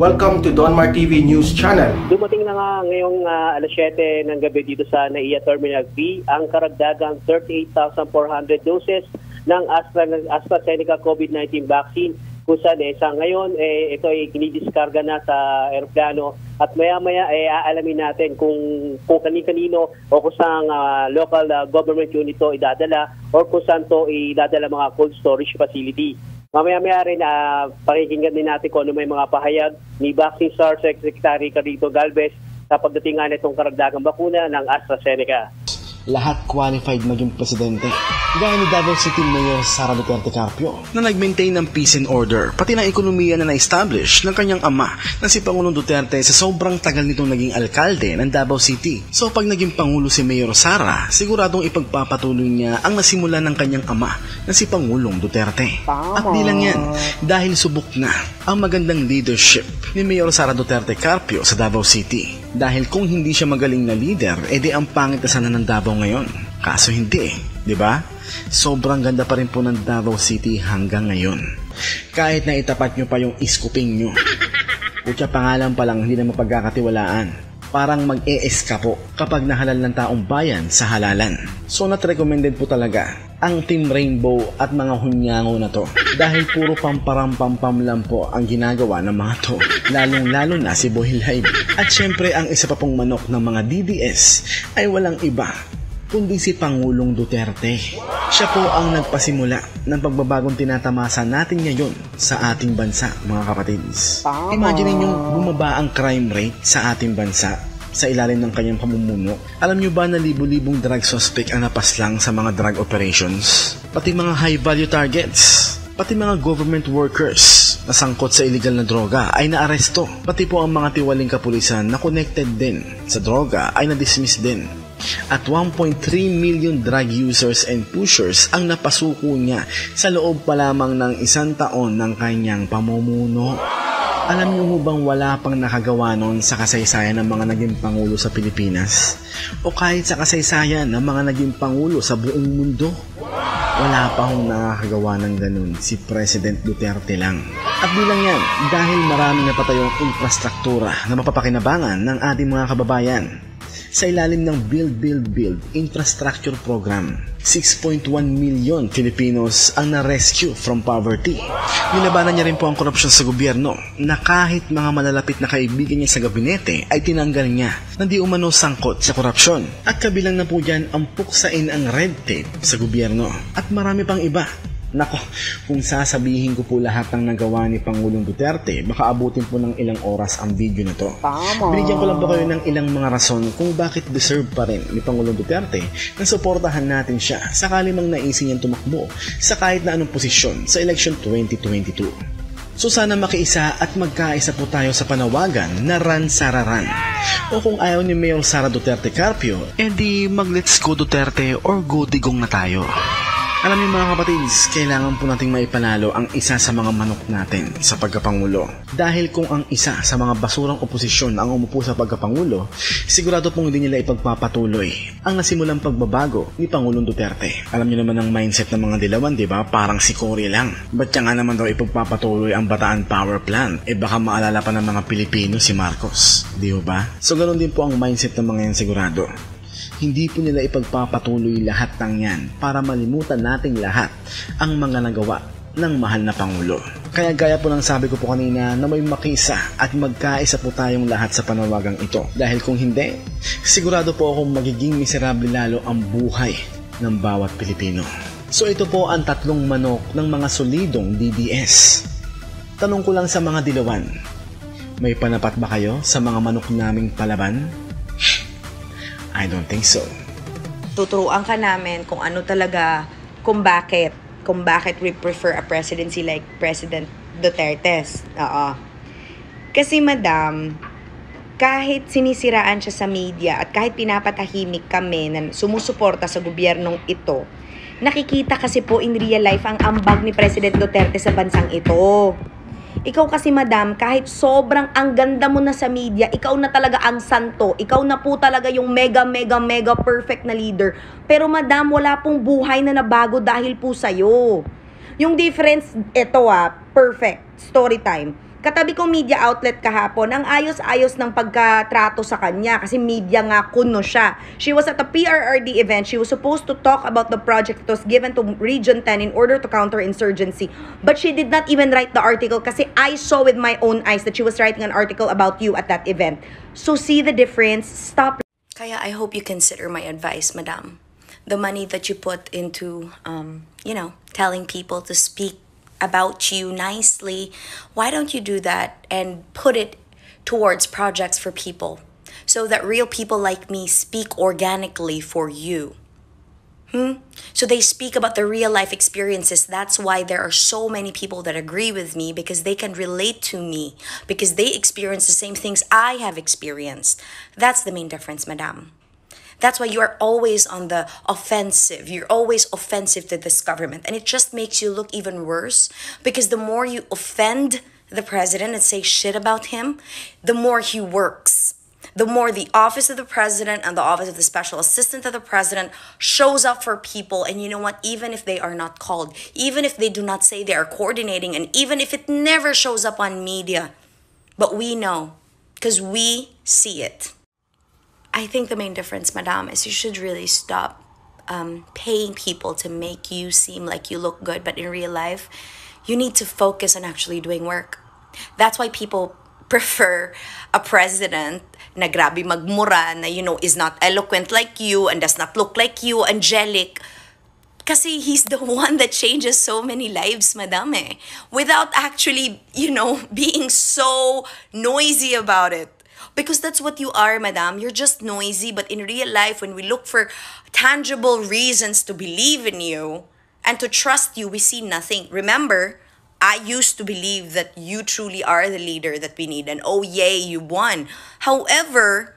Welcome to Donmar TV News Channel. Dumating na nga ngayong alas 7 ng gabi dito sa NAIA Terminal B ang karagdagang 38,400 doses ng AstraZeneca COVID-19 vaccine. Kung saan sa ngayon ito ay kinidiskarga na sa aeroplano at maya-maya aalamin natin kung kanino o kung saan local government unit ito idadala o kung saan ito idadala mga cold storage facility. Mamaya-maya rin pakikinggan din natin kung ano may mga pahayag ni Vaccine SAR Secretary Carlito Galvez sa pagdating nga nitong karagdagang bakuna ng AstraZeneca. Lahat qualified maging presidente. Gaya ni Davao City Mayor Sara Duterte Carpio na nag-maintain ng peace and order pati ng ekonomiya na na-establish ng kanyang ama na si Pangulong Duterte sa sobrang tagal nitong naging alkalde ng Davao City. So pag naging Pangulo si Mayor Sara, siguradong ipagpapatuloy niya ang nasimula ng kanyang ama na si Pangulong Duterte. At di lang yan, dahil subok na ang magandang leadership ni Mayor Sara Duterte Carpio sa Davao City. Dahil kung hindi siya magaling na leader, edi ang pangit na sana ng Davao ngayon. Kaso hindi, di ba? Sobrang ganda pa rin po ng Davao City hanggang ngayon. Kahit na itapat nyo pa yung iskuping nyo. Kutya pangalan pa lang hindi na mapagkakatiwalaan. Parang mag-e-eskapo kapag nahalal ng taong bayan sa halalan. So not recommended po talaga ang Team Rainbow at mga hunyango na to. Dahil puro pamparam-pampam lang po ang ginagawa ng mga to. Lalong-lalo na si Bohil Hybe. At syempre ang isa pa pong manok ng mga DDS ay walang iba kundi si Pangulong Duterte. Siya po ang nagpasimula ng pagbabagong tinatamasa natin ngayon sa ating bansa, mga kapatids. Imagine niyo bumaba ang crime rate sa ating bansa sa ilalim ng kanyang pamumuno. Alam niyo ba na libo-libong drug suspect ang napaslang sa mga drug operations? Pati mga high-value targets, pati mga government workers na sangkot sa illegal na droga ay naaresto. Pati po ang mga tiwaling kapulisan na connected din sa droga ay na-dismiss din. At 1.3 million drug users and pushers ang napasuko niya sa loob pa lamang ng 1 taon ng kanyang pamumuno. Alam niyo bang wala pang nakagawa noon sa kasaysayan ng mga naging pangulo sa Pilipinas? O kahit sa kasaysayan ng mga naging pangulo sa buong mundo? Wala pa hong nakakagawa ng ganun, si President Duterte lang. At di lang yan, dahil marami na patayong infrastruktura na mapapakinabangan ng ating mga kababayan. Sa ilalim ng Build Infrastructure Program, 6.1 million Filipinos ang na-rescue from poverty. Nilabanan niya rin po ang korupsyon sa gobyerno na kahit mga malalapit na kaibigan niya sa gabinete ay tinanggal niya na di umano sangkot sa korupsyon. At kabilang na po dyan ang puksain ang red tape sa gobyerno at marami pang iba. Nako, kung sasabihin ko po lahat ng nagawa ni Pangulong Duterte, baka abutin po ng ilang oras ang video na to. Binigyan ko lang po kayo ng ilang mga rason kung bakit deserve pa rin ni Pangulong Duterte na suportahan natin siya sakali mang naisin niyang tumakbo sa kahit na anong posisyon sa election 2022. So sana makiisa at magkaisa po tayo sa panawagan na Run Sara Run. O kung ayaw ni Mayor Sara Duterte Carpio, edi mag Let's Go Duterte or Go Digong na tayo. Alam niyo mga kapatids, kailangan po nating maipanalo ang isa sa mga manok natin sa pagkapangulo. Dahil kung ang isa sa mga basurang oposisyon ang umupo sa pagkapangulo, sigurado pong hindi nila ipagpapatuloy ang nasimulang pagbabago ni Pangulong Duterte. Alam niyo naman ang mindset ng mga dilawan, di ba? Parang si Cory lang. Ba't niya nga naman daw ipagpapatuloy ang Bataan Power Plant? Baka maalala pa ng mga Pilipino si Marcos, di ba? So ganoon din po ang mindset ng mga yan sigurado. Hindi po nila ipagpapatuloy lahat ng yan para malimutan nating lahat ang mga nagawa ng mahal na Pangulo. Kaya gaya po ng sabi ko po kanina na may makisa at magkaisa po tayong lahat sa panawagang ito. Dahil kung hindi, sigurado po akong magiging miserable lalo ang buhay ng bawat Pilipino. So ito po ang tatlong manok ng mga solidong DDS. Tanong ko lang sa mga dilawan, may panapat ba kayo sa mga manok naming palaban? I don't think so. Tuturuan ka namin kung ano talaga, kung bakit we prefer a presidency like President Duterte's. Oo. Kasi madam, kahit sinisiraan siya sa media at kahit pinapatahimik kami na sumusuporta sa gobyernong ito, nakikita kasi po in real life ang ambag ni President Duterte sa bansang ito. Ikaw kasi madam, kahit sobrang ang ganda mo na sa media, ikaw na talaga ang santo. Ikaw na po talaga yung mega perfect na leader. Pero madam, wala pong buhay na nabago dahil po sa'yo. Yung difference, perfect, story time. Katabi kong media outlet kahapon, ang ayos-ayos ng pagkatrato sa kanya kasi media nga kuno siya. She was at a PRRD event. She was supposed to talk about the project that was given to Region 10 in order to counter insurgency. But she did not even write the article kasi I saw with my own eyes that she was writing an article about you at that event. So see the difference. Stop. Kaya I hope you consider my advice, madam. The money that you put into, telling people to speak about you nicely, why don't you do that and put it towards projects for people so that real people like me speak organically for you? So they speak about the real life experiences. That's why there are so many people that agree with me, because they can relate to me, because they experience the same things I have experienced. That's the main difference, madam. That's why you are always on the offensive. You're always offensive to this government. And it just makes you look even worse, because the more you offend the president and say shit about him, the more he works. The more the office of the president and the office of the special assistant of the president shows up for people. And you know what? Even if they are not called, even if they do not say they are coordinating, and even if it never shows up on media, but we know because we see it. I think the main difference, madam, is you should really stop paying people to make you seem like you look good, but in real life, you need to focus on actually doing work. That's why people prefer a president na grabe magmura, na is not eloquent like you and does not look like you, angelic. Kasi he's the one that changes so many lives, madam, without actually, being so noisy about it. Because that's what you are, madam. You're just noisy, but in real life, when we look for tangible reasons to believe in you and to trust you, we see nothing. Remember, I used to believe that you truly are the leader that we need, and oh yay, you won. However,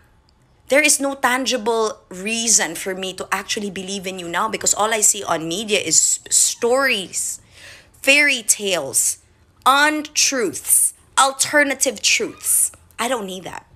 there is no tangible reason for me to actually believe in you now, because all I see on media is stories, fairy tales, untruths, alternative truths. I don't need that.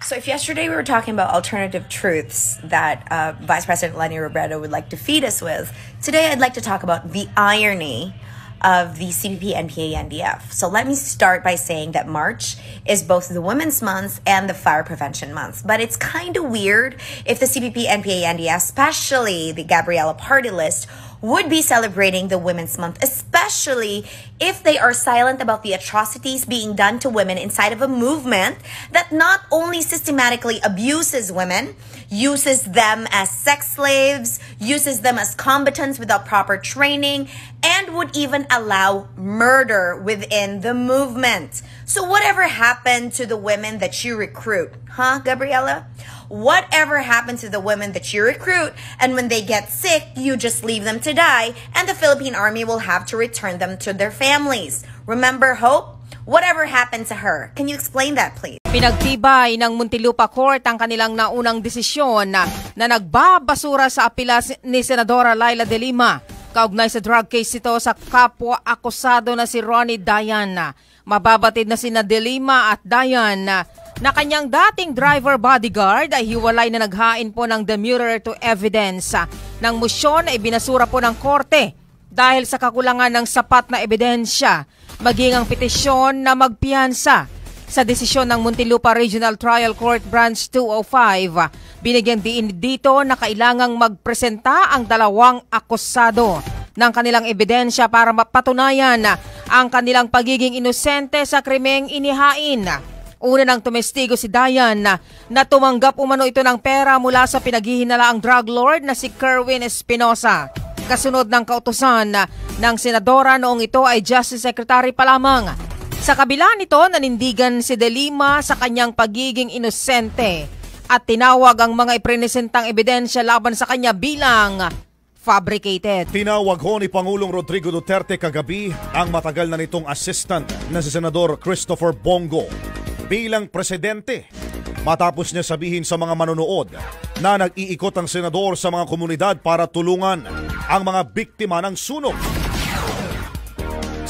So if yesterday we were talking about alternative truths that Vice President Leni Robredo would like to feed us with, today I'd like to talk about the irony of the CPP, NPA, NDF. So let me start by saying that March is both the Women's Month and the Fire Prevention Month. But it's kind of weird if the CPP, NPA, NDF, especially the Gabriela party list, would be celebrating the Women's Month, especially if they are silent about the atrocities being done to women inside of a movement that not only systematically abuses women, uses them as sex slaves, uses them as combatants without proper training, and would even allow murder within the movement. So whatever happened to the women that you recruit, Gabriela? Whatever happened to the women that you recruit, and when they get sick, you just leave them to die, and the Philippine Army will have to return them to their families. Remember Hope? Whatever happened to her? Can you explain that, please? Pinagtibay ng Muntinlupa Court ang kanilang naunang desisyon na nagbabasura sa apela ni Senadora Laila de Lima kaugnay sa drug case ito sa kapwa akusado na si Ronnie Dayan. Mababatid na sina de Lima at Dayan na kanyang dating driver bodyguard ay hiwalay na naghain po ng demurrer to evidence ng moisyon na ibinasura po ng korte dahil sa kakulangan ng sapat na ebidensya, maging ang petisyon na magpiyansa. Sa desisyon ng Muntinlupa Regional Trial Court Branch 205, binigyan din dito na kailangang magpresenta ang dalawang akusado ng kanilang ebidensya para mapatunayan ang kanilang pagiging inosente sa krimeng inihain. Una nang tumestigo si Dayan na tumanggap umano ito ng pera mula sa pinaghihinalaang drug lord na si Kerwin Espinosa. Kasunod ng kautusan ng senadora noong ito ay Justice Secretary pa lamang. Sa kabila nito, nanindigan si de Lima sa kanyang pagiging inosente at tinawag ang mga ipresentang ebidensya laban sa kanya bilang fabricated. Tinawag ho ni Pangulong Rodrigo Duterte kagabi ang matagal na nitong assistant na si Senador Christopher Bongo bilang presidente. Matapos niya sabihin sa mga manonood na nag-iikot ang senador sa mga komunidad para tulungan ang mga biktima ng sunog.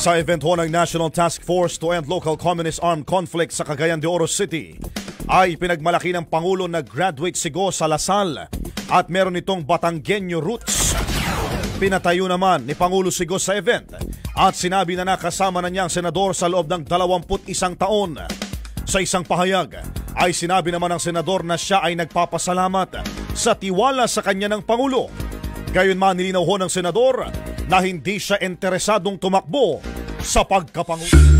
Sa event ho ng National Task Force to End Local Communist Armed Conflict sa Cagayan de Oro City, ay pinagmalaki ng Pangulo na graduate si Go sa Lasal at meron itong Batanggenyo roots. Pinatayo naman ni Pangulo Sigos sa event at sinabi na nakasama na niya ang senador sa loob ng 21 taon. Sa isang pahayag ay sinabi naman ng senador na siya ay nagpapasalamat sa tiwala sa kanya ng Pangulo. Gayunman nilinaw ho ng senador na hindi siya interesadong tumakbo sa pagkapangulo.